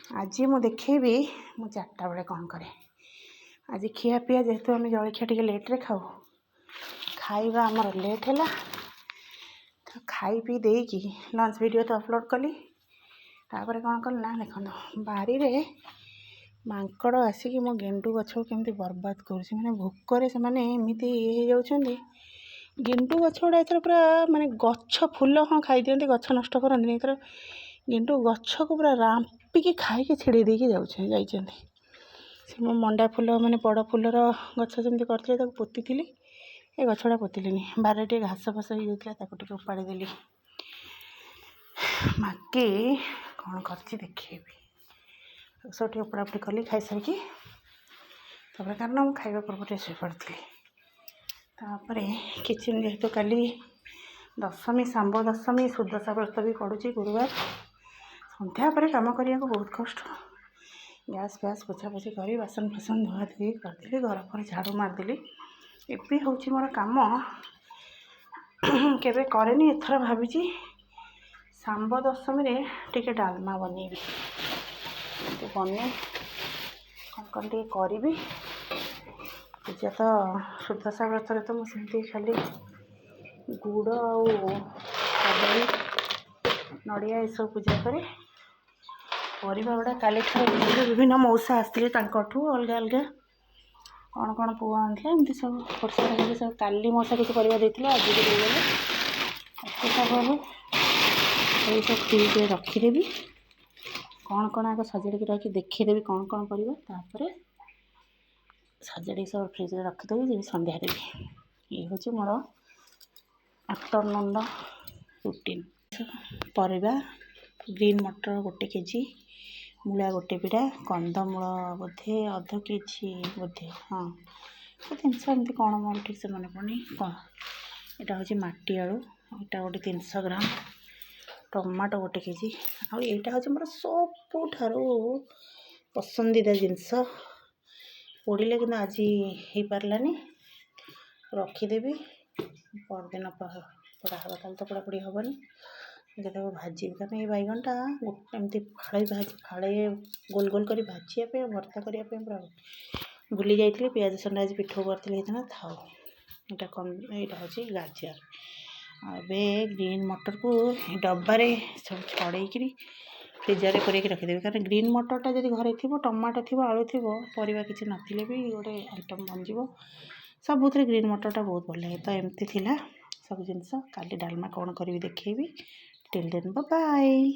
आज मु देखी मु 4टा बेले कौन करे। आज खिया पिया जेहेतु आम जलखिया टे लेट्रे खाऊ खाଇବା आमर लेट है तो खाई पी देकी लंच वीडियो तो अपलोड कली। तापर कौन कल ना देख बारी रे मांकड़ आसिक मो गेंडु गछ को केमती बर्बाद कर भोकर से एमती ये गेंडु गछ गुड़ा एथर पूरा माने गछ फूल हाँ खाई दिखती गछ नष्ट करती एथर गेंडु गछ को पूरा रांपिकी खाई छिड़े देकी जाइए। से मो मंडा फूल माने बड़ फूलर गछ जमी करते पोती थी ए गछड़ा पोतिलिनी बारे टे घास फास हो उपाड़ी देली। बाकी कौन कर देखेबी सब उपड़ापड़ी कली खाई सारी कारण मुझे खाଇବା पूर्व शो पड़ी। तापर किचन जेहेतु काली दशमी सांब दशमी सुदशा व्रत भी पड़ुची गुरुवार संध्या पर कम करने को बहुत कष्ट। गैस फैस पोछा पोछी कर बासन फासन धुआ धुई करदेली घर पर झाड़ू मारदेली। एबे हूँ मोर कम केबे करेनी एथर भाभी सांब दशमी टे डालमा बनैबी बने कौन कौन टे करी पूजा तो सुदशा व्रत तो मुझे खाली गुड़ आदि नड़िया ये सब पूजा करे परिवा गुड़ा काली विभिन्न मौसा आसते अलग अलग कौन कौन पुआ आनते एमती सब कर सब काली मौसा किसी परिवा देते आज भी देगले सब सब फ्रिज रखीदेवी कौन कौन आगे सजाड़ी रखी देखीदेवी कौन कौन कर सजाड़ी सब फ्रिज रखीदेवी जी सन्ध्या देवी। ये हूँ मोर आफ्टरनून रुटीन। परिवा ग्रीन मटर 1 केजी मूला 1 बिड़ा कंदमूल बोधे अध केजी बोधे हाँ जिनस एमती कौन मोर ठीक से मन पड़नी कौन यहाँ हूँ माटी आलू यहाँ गोटे 300 ग्राम टमाटो 1 केजी आ यहाँ हूँ मोर सबुठारू पसंदीदा जिनस पोड़े कि आज हो पारानी रखीदेवी परदिन पड़ा हाँ कल तो पढ़ापढ़ी हेनी जब भाजी कारण ये बैगनटा एमती फाड़े गोल गोल कर भाजवाई भर्ता करने पूरा भूली जाइए। पियाज संडा आज पिठो करते था यहाँ यहाँ हूँ गाजर आबे ग्रीन मटर को डब्बारे सब छड़ेक फ्रिजर पूरे रखीदेवी कारण ग्रीन मटरटा जब घरे थी टमाटो थी आलू थी परिवा किसी नथिले भी गोटे आइटम बनजिव सबुथ ग्रीन मटरटा बहुत भल लगे। तो एमती थिला सब जिनस काली डालमा कौन करी देखेबी टिल देन बाय बाय।